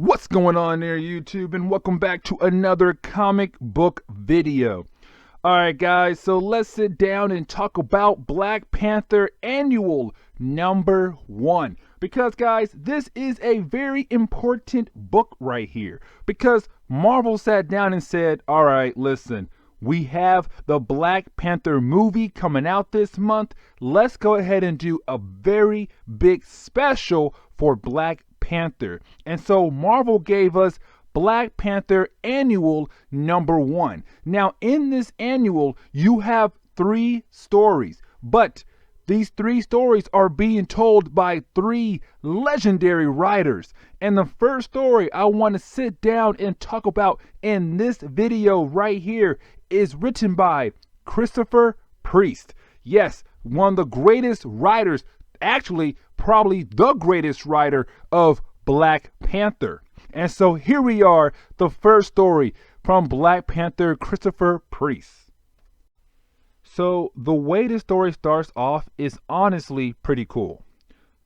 What's going on there, YouTube, and welcome back to another comic book video. Alright guys, so let's sit down and talk about Black Panther Annual #1. Because guys, this is a very important book right here. Because Marvel sat down and said, alright, listen, we have the Black Panther movie coming out this month. Let's go ahead and do a very big special for Black Panther. And so Marvel gave us Black Panther Annual #1. Now, in this annual, you have 3 stories, but these 3 stories are being told by 3 legendary writers. And the first story I want to sit down and talk about in this video right here is written by Christopher Priest. Yes, one of the greatest writers, actually probably the greatest writer of Black Panther. And so here we are, the first story from Black Panther, Christopher Priest. So the way the story starts off is honestly pretty cool,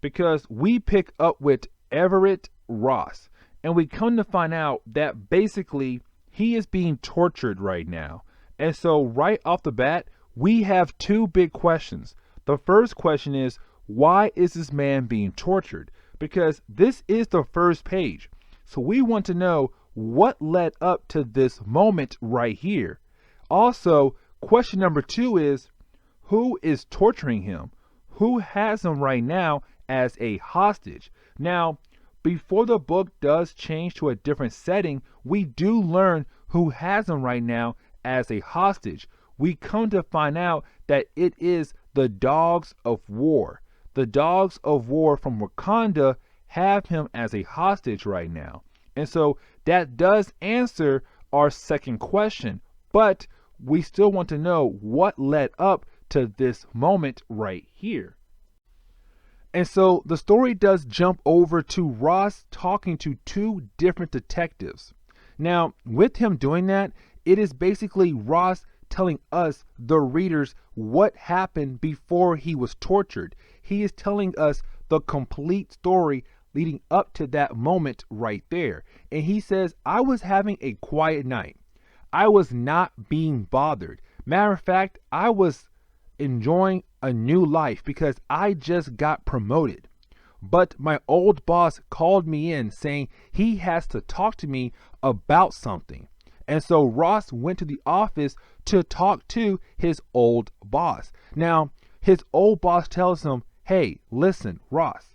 because we pick up with Everett Ross, and we come to find out that basically he is being tortured right now. And so right off the bat, we have 2 big questions. The first question is, why is this man being tortured? Because this is the first page. So we want to know what led up to this moment right here. Also, question number 2 is, who is torturing him? Who has him right now as a hostage? Now, before the book does change to a different setting, we do learn who has him right now as a hostage. We come to find out that it is the Dogs of War. The Dogs of War from Wakanda have him as a hostage right now. And so that does answer our second question, but we still want to know what led up to this moment right here. And so the story does jump over to Ross talking to 2 different detectives. Now, with him doing that, it is basically Ross telling us, the readers, what happened before he was tortured. He is telling us the complete story leading up to that moment right there. And he says, I was having a quiet night. I was not being bothered. Matter of fact, I was enjoying a new life because I just got promoted. But my old boss called me in saying he has to talk to me about something. And so Ross went to the office to talk to his old boss. Now, his old boss tells him, hey, listen, Ross,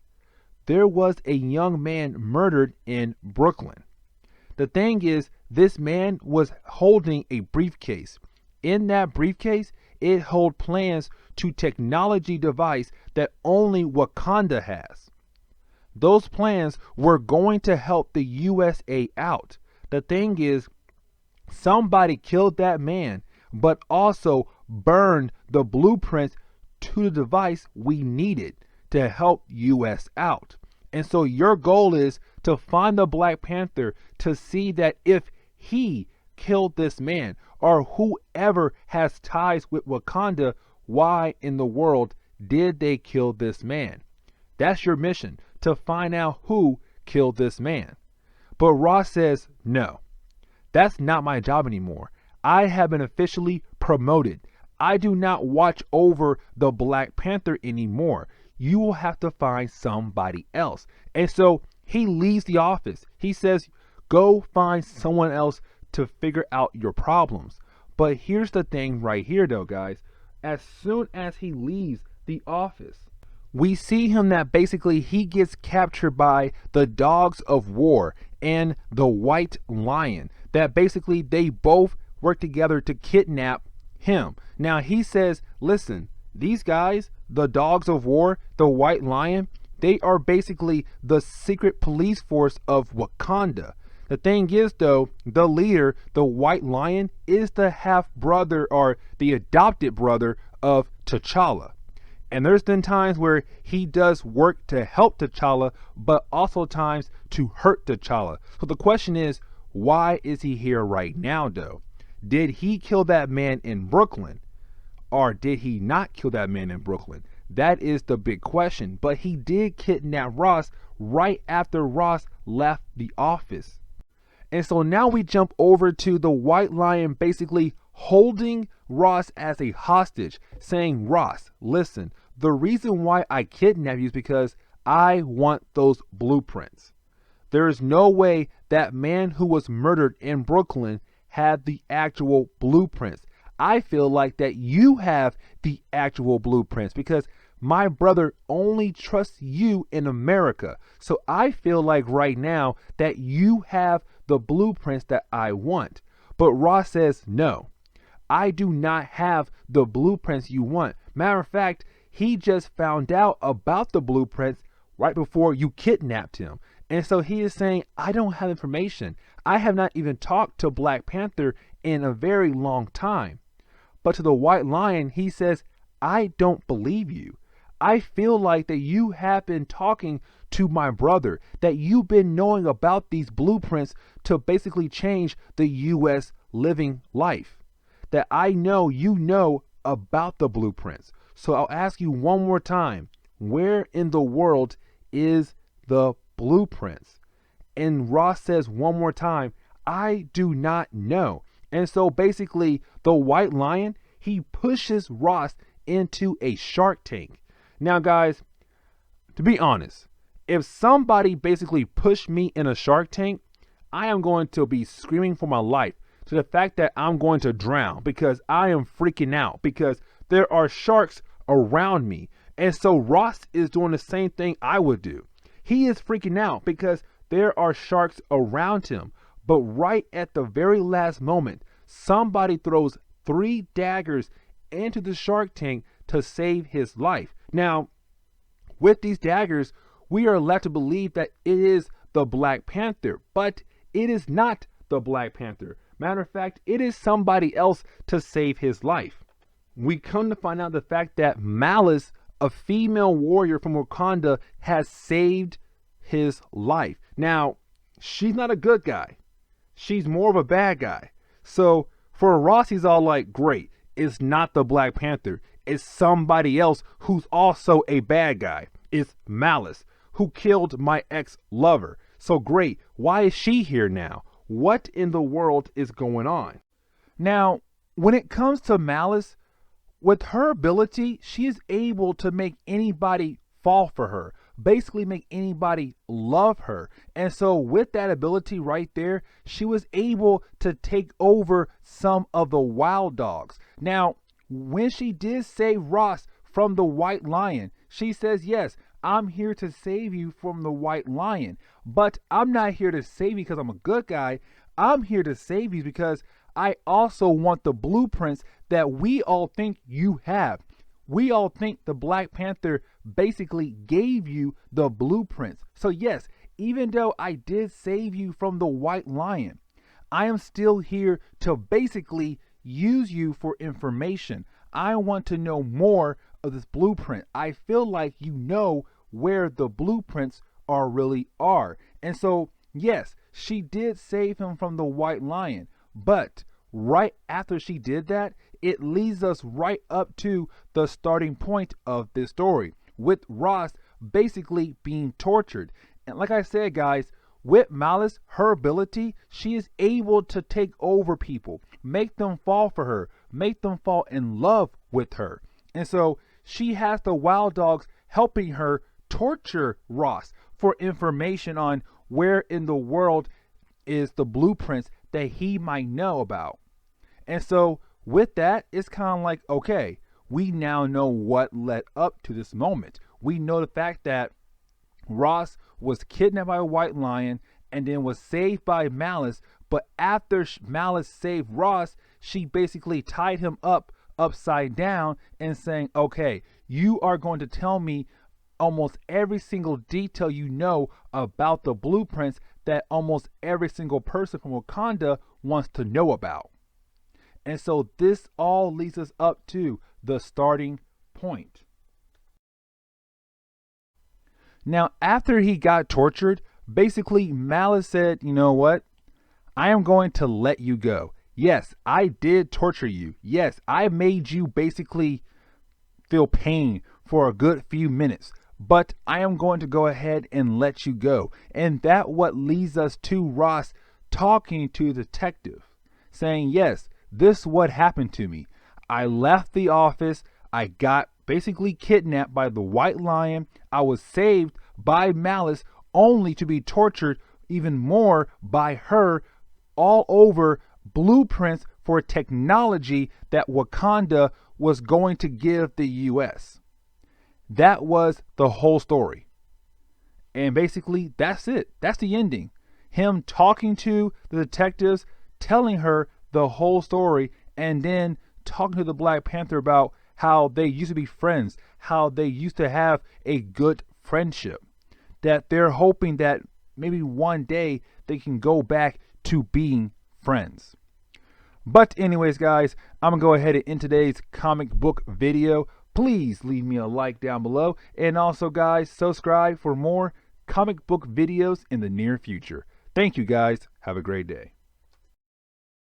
there was a young man murdered in Brooklyn. The thing is, this man was holding a briefcase. In that briefcase, it held plans to technology device that only Wakanda has. Those plans were going to help the USA out. The thing is, somebody killed that man, but also burned the blueprints to the device we needed to help US out. And so your goal is to find the Black Panther to see that if he killed this man, or whoever has ties with Wakanda, why in the world did they kill this man? That's your mission, to find out who killed this man. But Ross says, no, that's not my job anymore. I have been officially promoted. I do not watch over the Black Panther anymore. You will have to find somebody else. And so he leaves the office. He says, go find someone else to figure out your problems. But here's the thing right here though, guys. As soon as he leaves the office, we see him that basically he gets captured by the Dogs of War and the White Lion. That basically they both work together to kidnap him. Now he says, listen, these guys, the Dogs of War, the White Lion, they are basically the secret police force of Wakanda. The thing is though, the leader, the White Lion, is the half brother or the adopted brother of T'Challa. And there's been times where he does work to help T'Challa, but also times to hurt T'Challa. So the question is, why is he here right now though? Did he kill that man in Brooklyn? Or did he not kill that man in Brooklyn? That is the big question. But he did kidnap Ross right after Ross left the office. And so now we jump over to the White Lion basically holding Ross as a hostage, saying, Ross, listen, the reason why I kidnapped you is because I want those blueprints. There is no way that man who was murdered in Brooklyn had the actual blueprints. I feel like that you have the actual blueprints because my brother only trusts you in America. So I feel like right now that you have the blueprints that I want. But Ross says, no, I do not have the blueprints you want. Matter of fact, he just found out about the blueprints right before you kidnapped him. And so he is saying, I don't have information. I have not even talked to Black Panther in a very long time. But to the White Lion, he says, I don't believe you. I feel like that you have been talking to my brother, that you've been knowing about these blueprints to basically change the U.S. living life. That I know you know about the blueprints. So I'll ask you one more time, where in the world is the blueprints? And Ross says one more time, I do not know. And so basically the White Lion, he pushes Ross into a Shark Tank. Now guys, to be honest, if somebody basically pushed me in a Shark Tank, I am going to be screaming for my life to the fact that I'm going to drown because I am freaking out because there are sharks around me. And so Ross is doing the same thing I would do. He is freaking out because there are sharks around him. But right at the very last moment, somebody throws 3 daggers into the Shark Tank to save his life. Now, with these daggers, we are led to believe that it is the Black Panther, but it is not the Black Panther. Matter of fact, it is somebody else to save his life. We come to find out the fact that Malice, a female warrior from Wakanda, has saved his life. Now, she's not a good guy. She's more of a bad guy. So for Ross, he's all like, great, it's not the Black Panther. It's somebody else who's also a bad guy. It's Malice, who killed my ex-lover. So great, why is she here now? What in the world is going on? Now, when it comes to Malice, with her ability, she is able to make anybody fall for her, basically make anybody love her. And so with that ability right there, she was able to take over some of the wild dogs. Now, when she did save Ross from the White Lion, she says, yes, I'm here to save you from the White Lion, but I'm not here to save you because I'm a good guy. I'm here to save you because I also want the blueprints that we all think you have. We all think the Black Panther basically gave you the blueprints. So yes, even though I did save you from the White Lion, I am still here to basically use you for information. I want to know more of this blueprint. I feel like you know where the blueprints really are. And so, yes, she did save him from the White Lion. But right after she did that, it leads us right up to the starting point of this story, with Ross basically being tortured. And like I said, guys, with Malice, her ability, she is able to take over people, make them fall for her, make them fall in love with her. And so she has the wild dogs helping her torture Ross for information on where in the world is the blueprints that he might know about. And so with that, it's kind of like, okay, we now know what led up to this moment. We know the fact that Ross was kidnapped by a White Lion and then was saved by Malice. But after Malice saved Ross, she basically tied him up upside down and saying, okay, you are going to tell me almost every single detail you know about the blueprints that almost every single person from Wakanda wants to know about. And so this all leads us up to the starting point. Now, after he got tortured, basically Malice said, you know what? I am going to let you go. Yes, I did torture you. Yes, I made you basically feel pain for a good few minutes, but I am going to go ahead and let you go. And that what leads us to Ross talking to the detective, saying, yes, this is what happened to me. I left the office. I got basically kidnapped by the White Lion. I was saved by Malice, only to be tortured even more by her, all over blueprints for technology that Wakanda was going to give the US. That was the whole story. And basically, that's it. That's the ending. Him talking to the detectives, telling her the whole story, and then talking to the Black Panther about how they used to be friends, how they used to have a good friendship, that they're hoping that maybe one day they can go back to being friends. But anyways, guys, I'm going to go ahead and end today's comic book video. Please leave me a like down below. And also, guys, subscribe for more comic book videos in the near future. Thank you, guys. Have a great day.